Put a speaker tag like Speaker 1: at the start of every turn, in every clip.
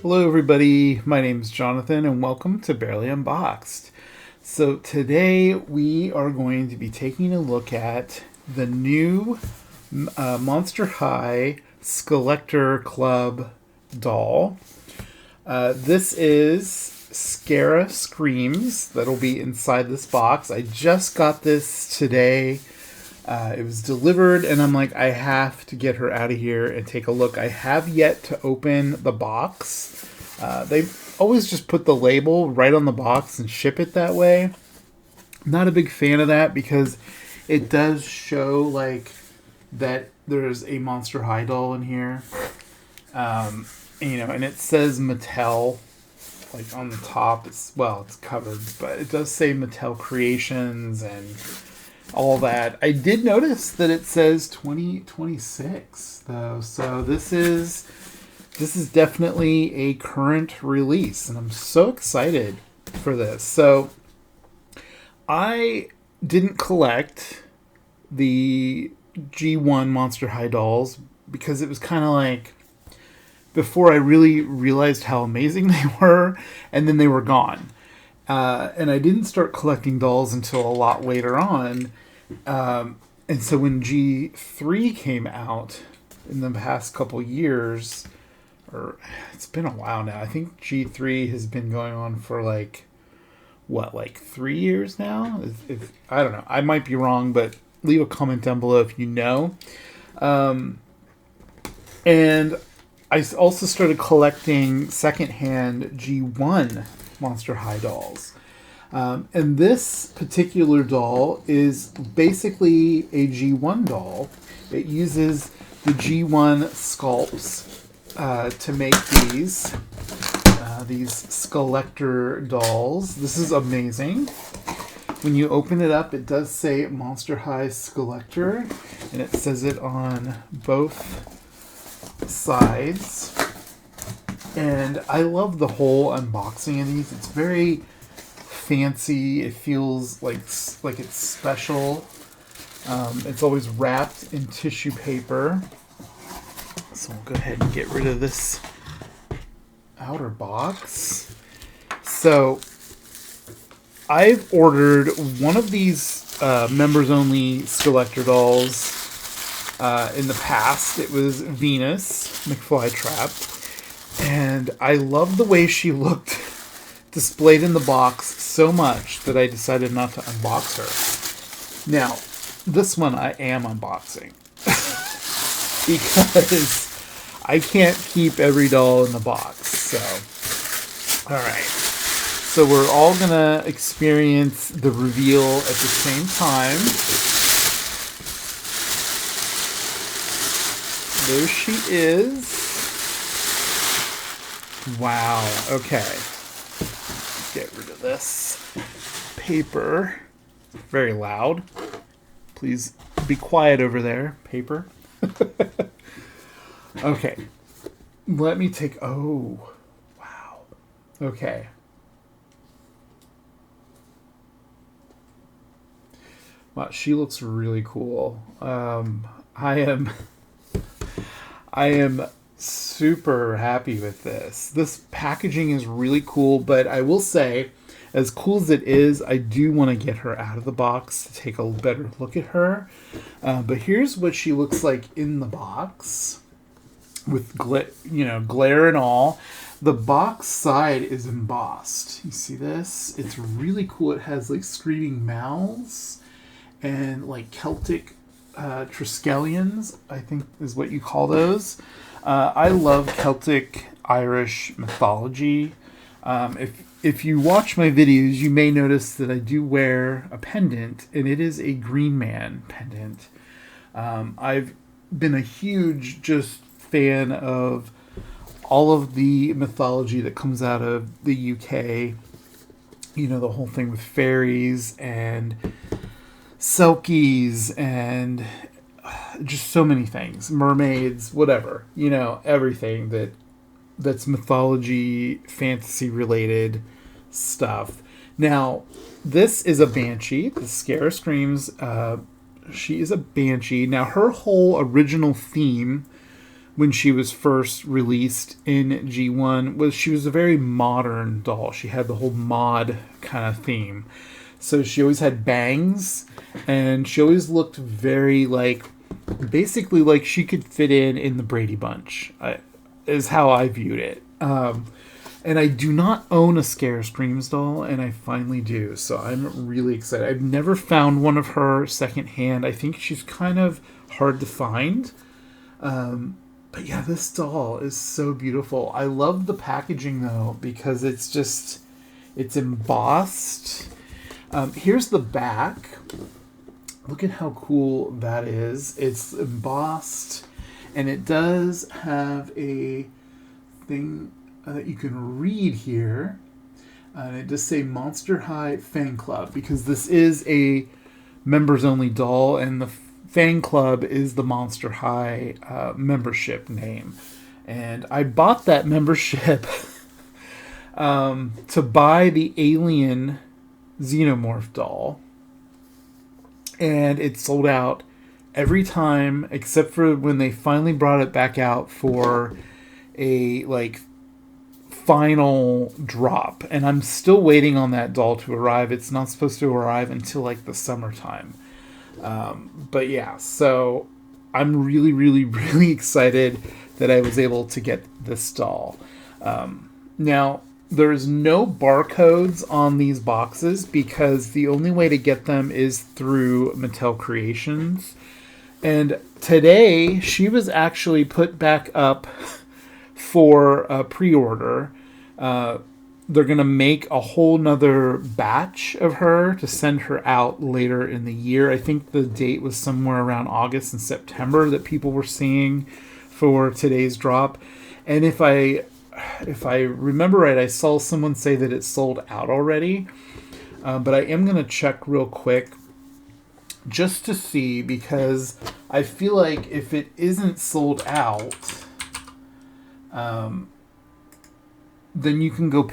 Speaker 1: Hello everybody, my name is Jonathan and welcome to Bearly Unboxed. So today we are going to be taking a look at the new Monster High Skullector Club doll. This is Scarah Screams that'll be inside this box. I just got this today. It was delivered, and I'm like, I have to get her out of here and take a look. I have yet to open the box. They always just put the label right on the box and ship it that way. I'm not a big fan of that because it does show like that there's a Monster High doll in here. And it says Mattel like on the top. It's covered, but it does say Mattel Creations and all that. I did notice that it says 2026 though, so this is definitely a current release, and I'm so excited for this. So I didn't collect the G1 Monster High dolls because it was kind of like before I really realized how amazing they were, and then they were gone. And I didn't start collecting dolls until a lot later on. And so when G3 came out in the past couple years, or it's been a while now, I think G3 has been going on for like 3 years now? If I don't know. I might be wrong, but leave a comment down below if you know. And I also started collecting secondhand G1 Monster High dolls. And this particular doll is basically a G1 doll. It uses the G1 sculpts to make these Skullector dolls. This is amazing. When you open it up, it does say Monster High Skullector, and it says it on both sides. And I love the whole unboxing of these. It's very fancy. It feels like it's special. It's always wrapped in tissue paper. So we'll go ahead and get rid of this outer box. So I've ordered one of these members only Skullector dolls in the past. It was Venus McFlytrap. And I love the way she looked displayed in the box so much that I decided not to unbox her. Now, this one I am unboxing. Because I can't keep every doll in the box. So, alright. So we're all going to experience the reveal at the same time. There she is. Wow, okay. Get rid of this paper. Very loud. Please be quiet over there, paper. Okay. Let me take... Oh, wow. Okay. Wow, she looks really cool. I am super happy with this. This packaging is really cool, but I will say, as cool as it is, I do want to get her out of the box to take a better look at her. But here's what she looks like in the box with glare and all. The box side is embossed. You see this? It's really cool. It has like screaming mouths and like Celtic Triskelions, I think is what you call those. I love Celtic Irish mythology. If you watch my videos, you may notice that I do wear a pendant, and it is a Green Man pendant. I've been a huge just fan of all of the mythology that comes out of the UK. You know, the whole thing with fairies and selkies and just so many things, mermaids, whatever, everything that's mythology, fantasy related stuff. Now, this is a Banshee. The Scarah Screams. She is a Banshee. Now, her whole original theme when she was first released in G1 was she was a very modern doll. She had the whole mod kind of theme. So she always had bangs, and she always looked very like, basically like she could fit in the Brady Bunch, is how I viewed it. And I do not own a Scare Screams doll, and I finally do. So I'm really excited. I've never found one of her secondhand. I think she's kind of hard to find. But yeah, this doll is so beautiful. I love the packaging, though, because it's embossed. Here's the back. Look at how cool that is. It's embossed, and it does have a thing that you can read here. And it does say Monster High Fang Club, because this is a members-only doll, and the Fang Club is the Monster High membership name. And I bought that membership to buy the Alien Xenomorph doll. And it sold out every time, except for when they finally brought it back out for a, like, final drop. And I'm still waiting on that doll to arrive. It's not supposed to arrive until, like, the summertime. But yeah, so I'm really, really, really excited that I was able to get this doll. Now, there's no barcodes on these boxes because the only way to get them is through Mattel Creations. And today, she was actually put back up for a pre-order. They're going to make a whole nother batch of her to send her out later in the year. I think the date was somewhere around August and September that people were seeing for today's drop. And if I remember right, I saw someone say that it sold out already. But I am going to check real quick just to see, because I feel like if it isn't sold out, then you can go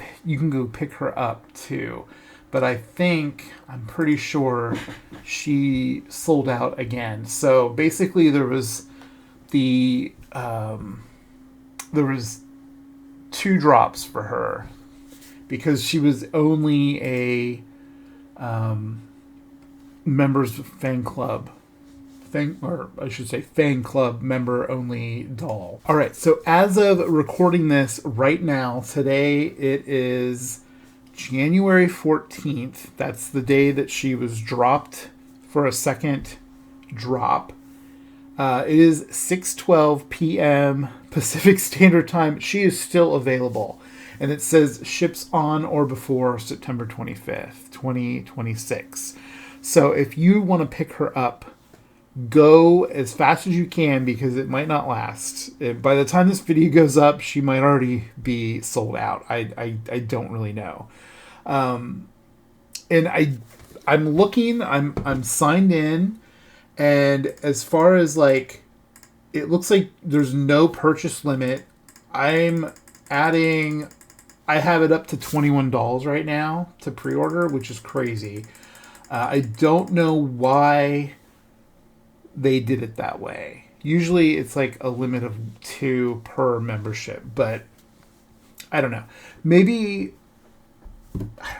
Speaker 1: pick her up too. But I'm pretty sure she sold out again. So basically there was two drops for her because she was only a members Fang Club Fang Club member only doll. All right, so as of recording this right now, today it is January 14th. That's the day that she was dropped for a second drop. It is 6:12 p.m. Pacific Standard Time. She is still available. And it says ships on or before September 25th, 2026. So if you want to pick her up, go as fast as you can because it might not last. By the time this video goes up, she might already be sold out. I don't really know. And I'm looking, I'm signed in, and as far as like, it looks like there's no purchase limit. I have it up to $21 right now to pre-order, which is crazy. I don't know why they did it that way. Usually it's like a limit of 2 per membership, but I don't know. Maybe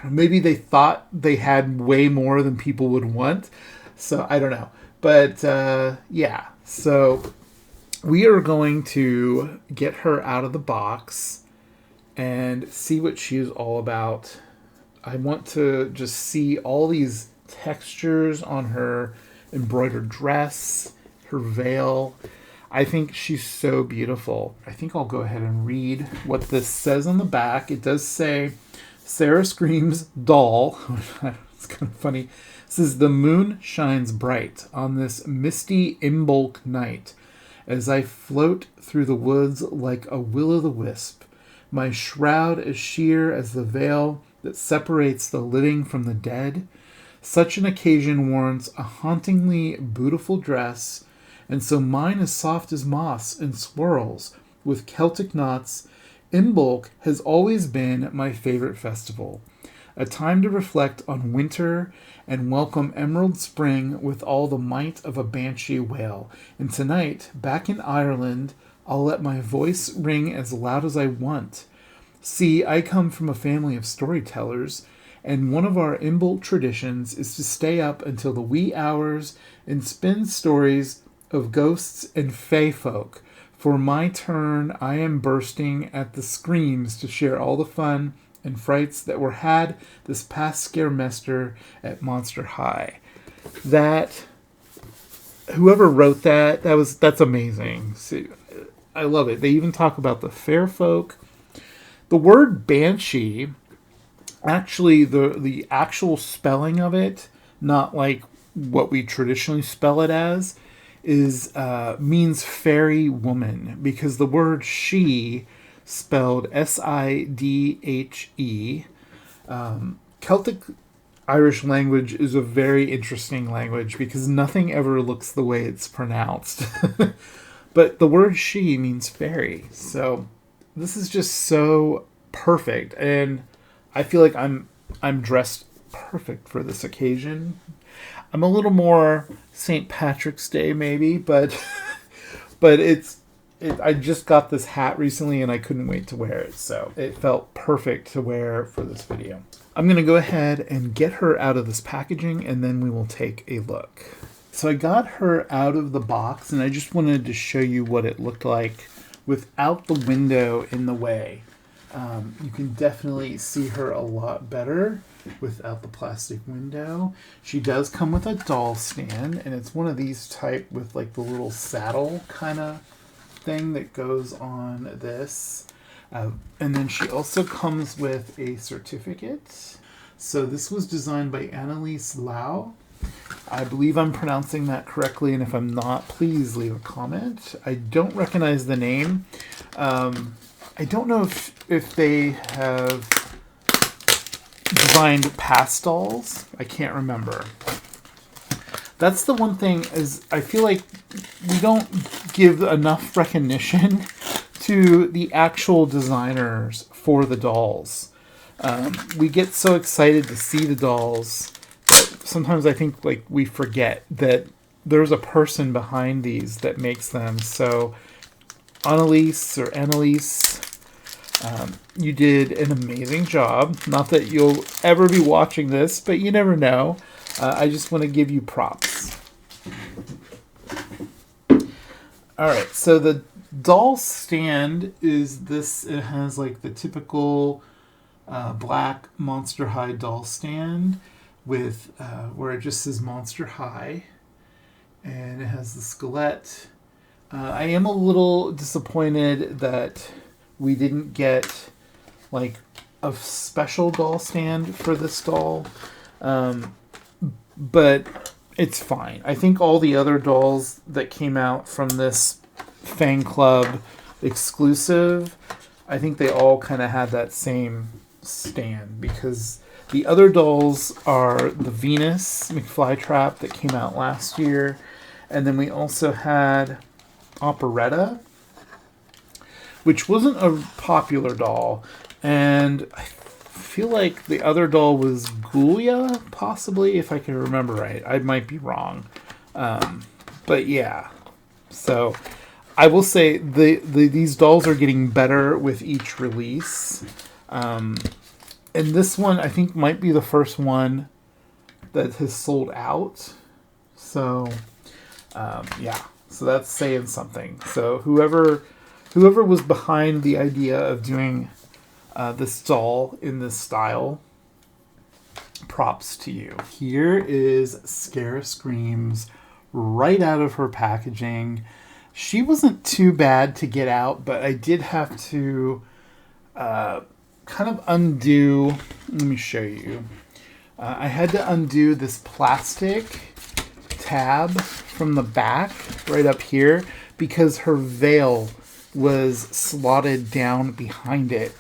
Speaker 1: they thought they had way more than people would want. So I don't know. But yeah, so we are going to get her out of the box and see what she is all about. I want to just see all these textures on her embroidered dress, her veil. I think she's so beautiful. I think I'll go ahead and read what this says on the back. It does say, Sarah Screams doll. It's kind of funny. It says, the moon shines bright on this misty Imbolc night as I float through the woods like a will-o'-the-wisp. My shroud as sheer as the veil that separates the living from the dead. Such an occasion warrants a hauntingly bootiful dress, and so mine is soft as moss and swirls with Celtic knots. Imbolc has always been my favorite festival, a time to reflect on winter and welcome emerald spring with all the might of a Banshee wail. And tonight, back in Ireland, I'll let my voice ring as loud as I want. See, I come from a family of storytellers, and one of our inbuilt traditions is to stay up until the wee hours and spin stories of ghosts and fae folk. For my turn, I am bursting at the screams to share all the fun and frights that were had this past scaremester at Monster High. That, whoever wrote that's amazing. See, I love it. They even talk about the fair folk. The word banshee, actually, the actual spelling of it, not like what we traditionally spell it as, is means fairy woman, because the word she, spelled Sidhe, Celtic Irish language is a very interesting language because nothing ever looks the way it's pronounced. But the word she means fairy. So this is just so perfect, and I feel like I'm dressed perfect for this occasion. I'm a little more St. Patrick's Day maybe, but I just got this hat recently and I couldn't wait to wear it, so it felt perfect to wear for this video. I'm going to go ahead and get her out of this packaging and then we will take a look. So I got her out of the box and I just wanted to show you what it looked like without the window in the way. You can definitely see her a lot better without the plastic window. She does come with a doll stand, and it's one of these type with like the little saddle kind of thing that goes on this. And then she also comes with a certificate. So this was designed by Annalise Lau. I believe I'm pronouncing that correctly, and if I'm not, please leave a comment. I don't recognize the name. I don't know if they have designed past dolls. I can't remember. That's the one thing, is I feel like we don't give enough recognition to the actual designers for the dolls. We get so excited to see the dolls that sometimes I think like we forget that there's a person behind these that makes them. So Annalise, you did an amazing job. Not that you'll ever be watching this, but you never know. I just want to give you props. Alright, so the doll stand is this. It has like the typical black Monster High doll stand with where it just says Monster High. And it has the skelette. I am a little disappointed that we didn't get like a special doll stand for this doll. But it's fine. I think all the other dolls that came out from this Fang Club exclusive, I think they all kind of had that same stand, because the other dolls are the Venus McFlytrap that came out last year, and then we also had Operetta, which wasn't a popular doll, and I feel like the other doll was Ghoulia, possibly, if I can remember right. I might be wrong. But yeah. So I will say these dolls are getting better with each release. And this one, I think, might be the first one that has sold out. So, yeah. So that's saying something. So whoever was behind the idea of doing this doll in this style, props to you. Here is Scarah Screams right out of her packaging. She wasn't too bad to get out, but I did have to kind of undo. Let me show you. I had to undo this plastic tab from the back right up here because her veil was slotted down behind it.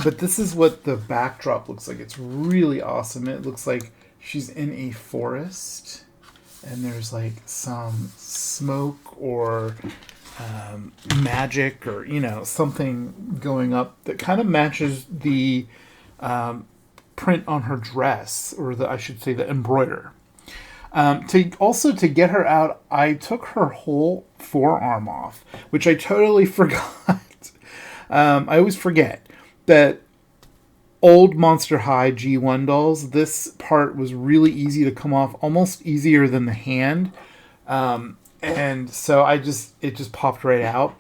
Speaker 1: But this is what the backdrop looks like. It's really awesome. It looks like she's in a forest and there's like some smoke or magic or, something going up that kind of matches the print on her dress, or I should say the embroider. To get her out, I took her whole forearm off, which I totally forgot. I always forget that old Monster High G1 dolls, this part was really easy to come off, almost easier than the hand. And so it just popped right out,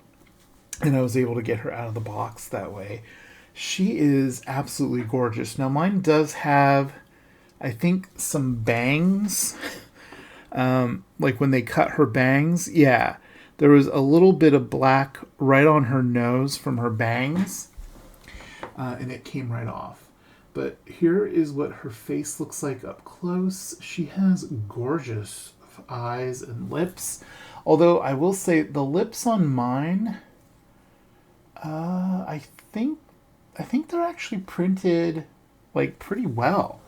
Speaker 1: and I was able to get her out of the box that way. She is absolutely gorgeous. Now mine does have, I think, some bangs. Like when they cut her bangs, yeah, there was a little bit of black right on her nose from her bangs, and it came right off. But here is what her face looks like up close. She has gorgeous eyes and lips. Although I will say the lips on mine, I think they're actually printed like pretty well.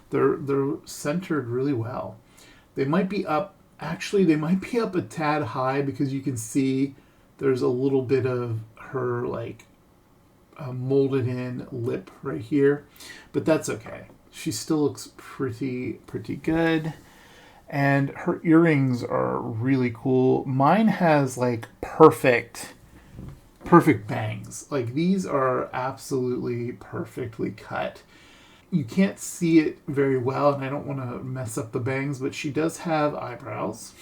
Speaker 1: They're centered really well. They might be up. Actually, they might be up a tad high because you can see there's a little bit of her like molded in lip right here, but that's okay. She still looks pretty good. And her earrings are really cool. Mine has like perfect bangs. Like these are absolutely perfectly cut. You can't see it very well, and I don't want to mess up the bangs, but she does have eyebrows.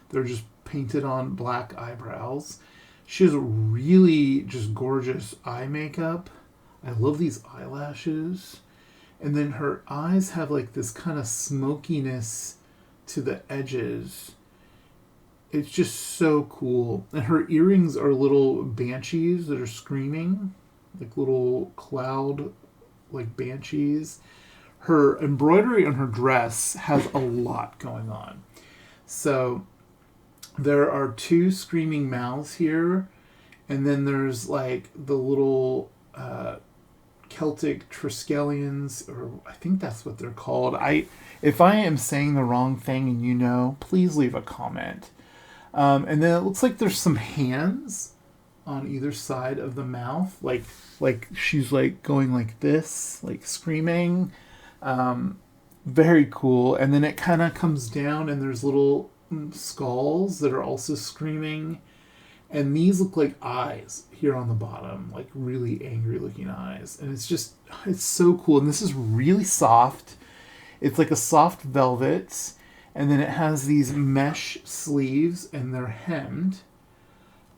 Speaker 1: They're just painted on black eyebrows. She has really just gorgeous eye makeup. I love these eyelashes. And then her eyes have like this kind of smokiness to the edges. It's just so cool. And her earrings are little banshees that are screaming, like little cloud, like banshees. Her embroidery on her dress has a lot going on. So there are two screaming mouths here, and then there's like the little Celtic Triskelions, or I think that's what they're called. If I am saying the wrong thing and you know, please leave a comment. And then it looks like there's some hands on either side of the mouth, like she's like going like this, like screaming. Very cool. And then it kind of comes down, and there's little skulls that are also screaming. And these look like eyes here on the bottom, like really angry looking eyes. And it's so cool. And this is really soft. It's like a soft velvet. And then it has these mesh sleeves, and they're hemmed.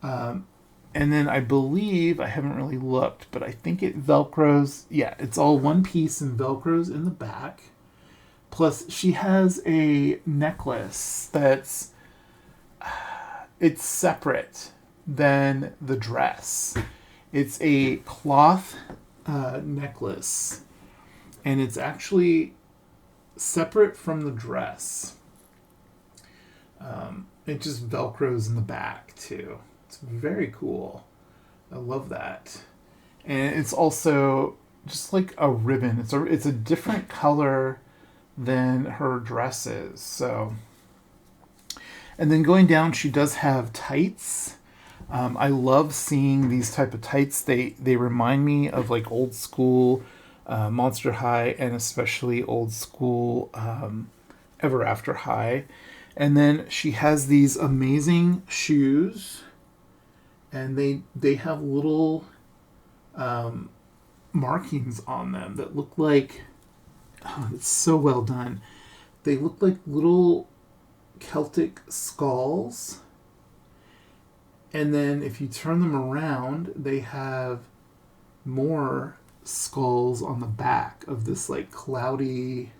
Speaker 1: And then I believe, I haven't really looked, but I think it Velcros. Yeah, it's all one piece and Velcros in the back. Plus, she has a necklace it's separate than the dress. It's a cloth necklace, and it's actually separate from the dress. It just Velcros in the back too. It's very cool. I love that. And it's also just like a ribbon. It's a different color than her dresses. So, and then going down, she does have tights. I love seeing these type of tights. They remind me of like old school Monster High, and especially old school Ever After High. And then she has these amazing shoes, and they have little markings on them that look like, oh, it's so well done. They look like little Celtic skulls. And then if you turn them around, they have more skulls on the back of this like cloudy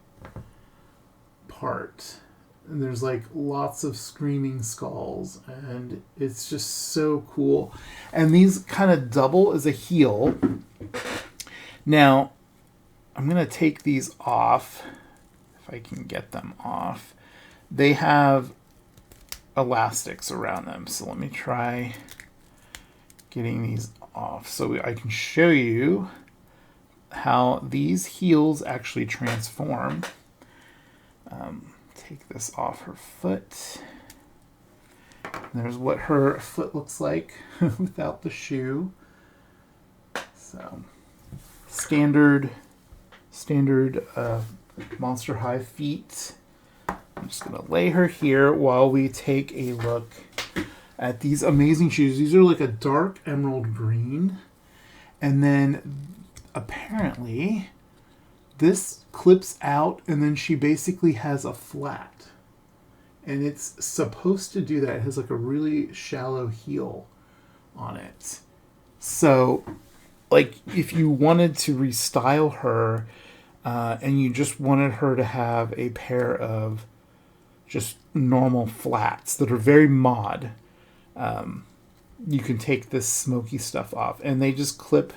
Speaker 1: part. And there's like lots of screaming skulls, and it's just so cool. And these kind of double as a heel. Now, I'm going to take these off, if I can get them off. They have elastics around them, so let me try getting these off so I can show you how these heels actually transform. Take this off her foot. And there's what her foot looks like without the shoe. So standard Monster High feet. I'm just going to lay her here while we take a look at these amazing shoes. These are like a dark emerald green. And then apparently this clips out and then she basically has a flat. And it's supposed to do that. It has like a really shallow heel on it. So, like, if you wanted to restyle her and you just wanted her to have a pair of just normal flats that are very mod, you can take this smoky stuff off. And they just clip,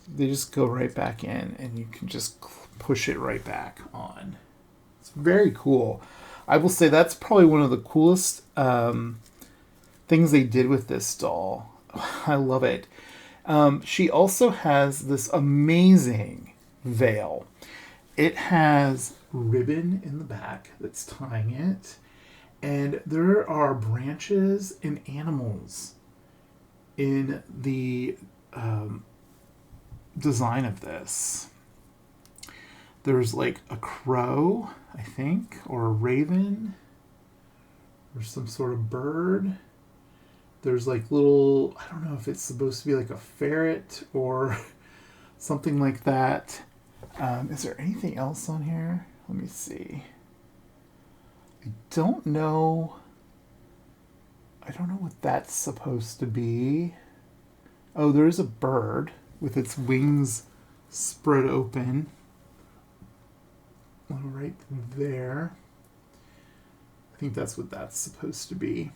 Speaker 1: they just go right back in and you can just push it right back on. It's very cool. I will say that's probably one of the coolest things they did with this doll. I love it. She also has this amazing veil. It has ribbon in the back that's tying it. And there are branches and animals in the design of this. There's like a crow, I think, or a raven, or some sort of bird. There's like little, I don't know if it's supposed to be like a ferret or something like that. Is there anything else on here? Let me see. I don't know what that's supposed to be. Oh, there is a bird with its wings spread open. Right there. I think that's what that's supposed to be.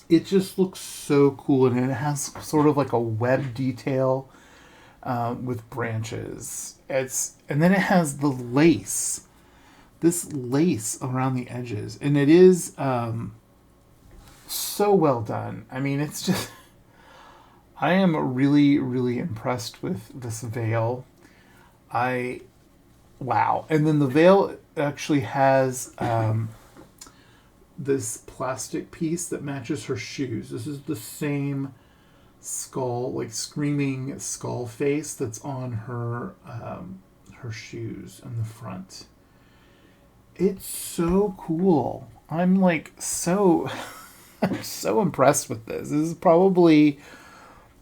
Speaker 1: It just looks so cool, and it has sort of like a web detail with branches. And then it has the lace, this lace around the edges, and it is so well done. I mean, it's just, I am really, really impressed with this veil. Wow. And then the veil actually has this plastic piece that matches her shoes. This is the same skull, like screaming skull face that's on her her shoes in the front. It's so cool. I'm like so I'm so impressed with this. This is probably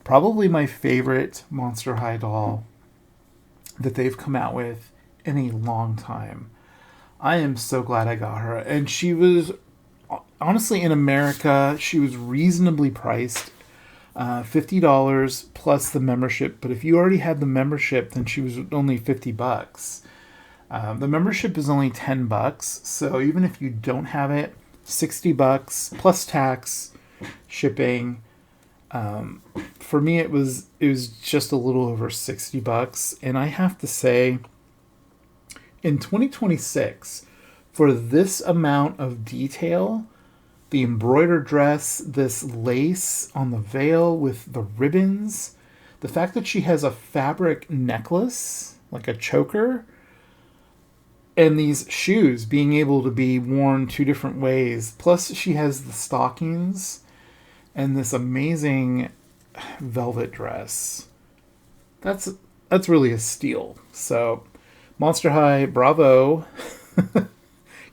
Speaker 1: my favorite Monster High doll that they've come out with in a long time. I am so glad I got her. And she was, honestly, in America, she was reasonably priced. $50 plus the membership. But if you already had the membership, then she was only $50. The membership is only $10. So even if you don't have it, $60 plus tax, shipping. For me, it was just a little over $60. And I have to say, in 2026, for this amount of detail, the embroidered dress, this lace on the veil with the ribbons, the fact that she has a fabric necklace, like a choker, and these shoes being able to be worn two different ways, plus she has the stockings and this amazing velvet dress. That's really a steal. So, Monster High, bravo.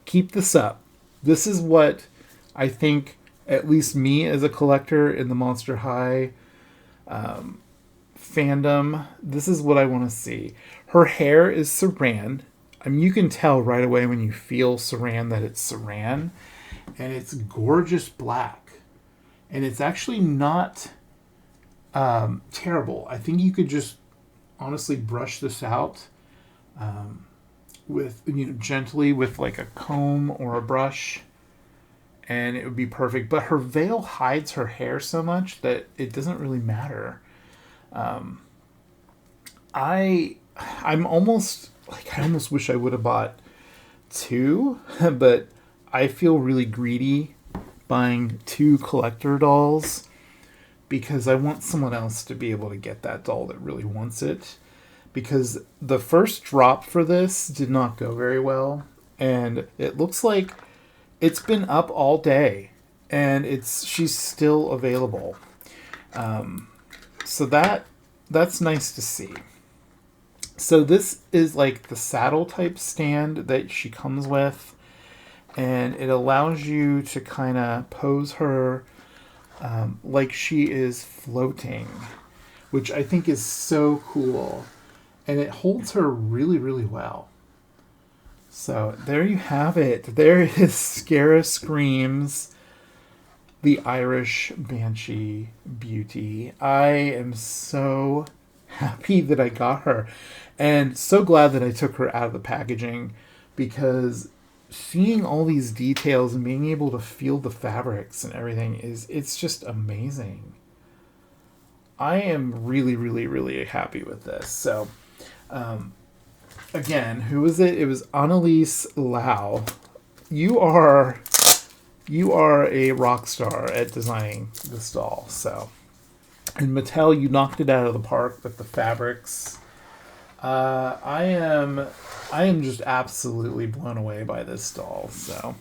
Speaker 1: Keep this up. This is what I think, at least me as a collector in the Monster High fandom, this is what I want to see. Her hair is saran. I mean, you can tell right away when you feel saran that it's saran. And it's gorgeous black. And it's actually not terrible. I think you could just honestly brush this out with, gently with like a comb or a brush, and it would be perfect. But her veil hides her hair so much that it doesn't really matter. I'm almost like, I almost wish I would have bought two, but I feel really greedy buying two collector dolls because I want someone else to be able to get that doll that really wants it. Because the first drop for this did not go very well, and it looks like it's been up all day, and she's still available. So that's nice to see. So this is like the saddle type stand that she comes with, and it allows you to kind of pose her like she is floating, which I think is so cool. And it holds her really, really well. So there you have it. There is Scarah Screams, the Irish Banshee beauty. I am so happy that I got her, and so glad that I took her out of the packaging, because seeing all these details and being able to feel the fabrics and everything it's just amazing. I am really, really, really happy with this. So, again, who was it? It was Annalise Lau. You are a rock star at designing this doll. So, and Mattel, you knocked it out of the park with the fabrics. I am just absolutely blown away by this doll. So,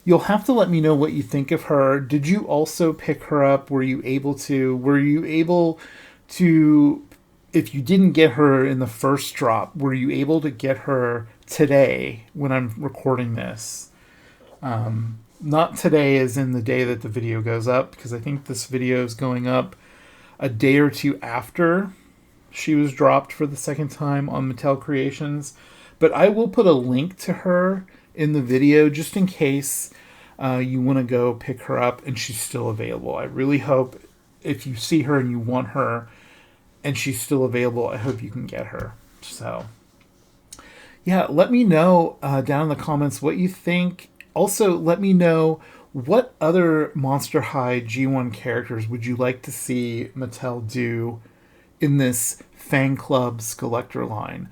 Speaker 1: you'll have to let me know what you think of her. Did you also pick her up? Were you able to, if you didn't get her in the first drop, were you able to get her today when I'm recording this? Not today as in the day that the video goes up, because I think this video is going up a day or two after she was dropped for the second time on Mattel Creations. But I will put a link to her in the video just in case you want to go pick her up and she's still available. I really hope if you see her and you want her and she's still available, I hope you can get her. So, yeah, let me know down in the comments what you think. Also, let me know what other Monster High G1 characters would you like to see Mattel do in this Fang Club Skullector line.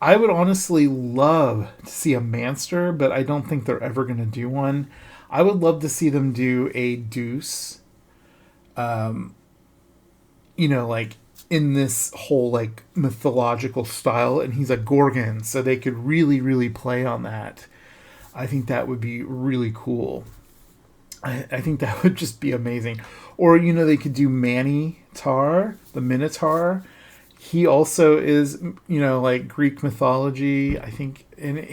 Speaker 1: I would honestly love to see a Manster, but I don't think they're ever going to do one. I would love to see them do a Deuce. Like in this whole like mythological style, and he's a Gorgon, so they could really, really play on that. I think that would be really cool. I think that would just be amazing. Or, they could do Manitar, the Minotaur. He also is, like Greek mythology, I think. And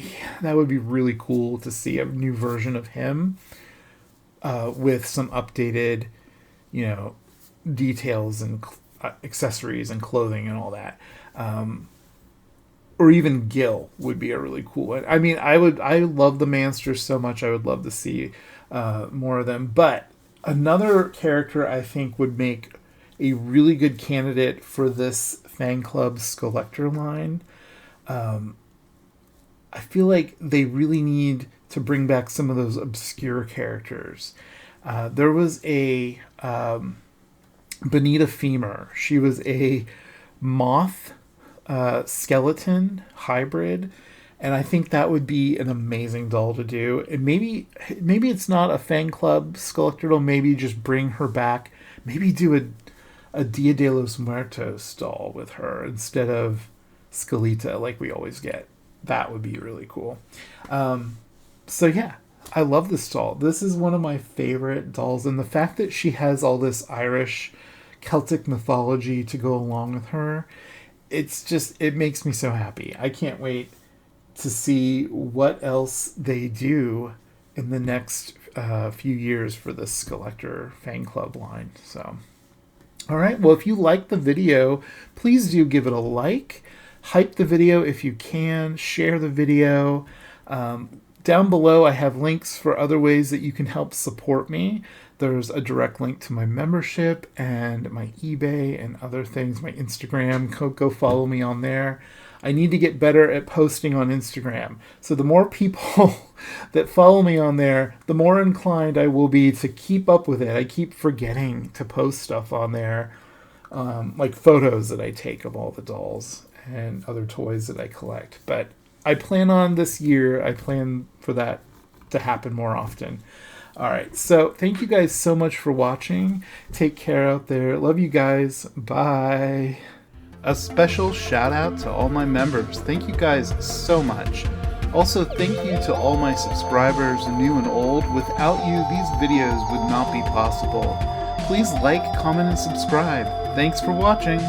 Speaker 1: that would be really cool to see a new version of him with some updated, details and accessories and clothing and all that. Or even Gil would be a really cool one. I mean, I love the Mansters so much. I would love to see more of them. But another character I think would make a really good candidate for this Fang Club Skullector line. I feel like they really need to bring back some of those obscure characters. There was a Bonita Femur. She was a moth skeleton hybrid, and I think that would be an amazing doll to do. And maybe it's not a Fang Club Skullector doll. Maybe just bring her back. Maybe do a Dia de los Muertos doll with her instead of Skelita like we always get. That would be really cool. So yeah, I love this doll. This is one of my favorite dolls, and the fact that she has all this Irish Celtic mythology to go along with her, it makes me so happy. I can't wait to see what else they do in the next few years for the Skullector Fang Club line. So, all right. Well, if you liked the video, please do give it a like. Hype the video if you can. Share the video. Down below, I have links for other ways that you can help support me. There's a direct link to my membership and my eBay and other things, my Instagram. Go follow me on there. I need to get better at posting on Instagram. So the more people that follow me on there, the more inclined I will be to keep up with it. I keep forgetting to post stuff on there, like photos that I take of all the dolls and other toys that I collect. But I plan on this year, I plan for that to happen more often. All right, so thank you guys so much for watching. Take care out there. Love you guys. Bye. A special shout out to all my members. Thank you guys so much. Also, thank you to all my subscribers, new and old. Without you, these videos would not be possible. Please like, comment, and subscribe. Thanks for watching.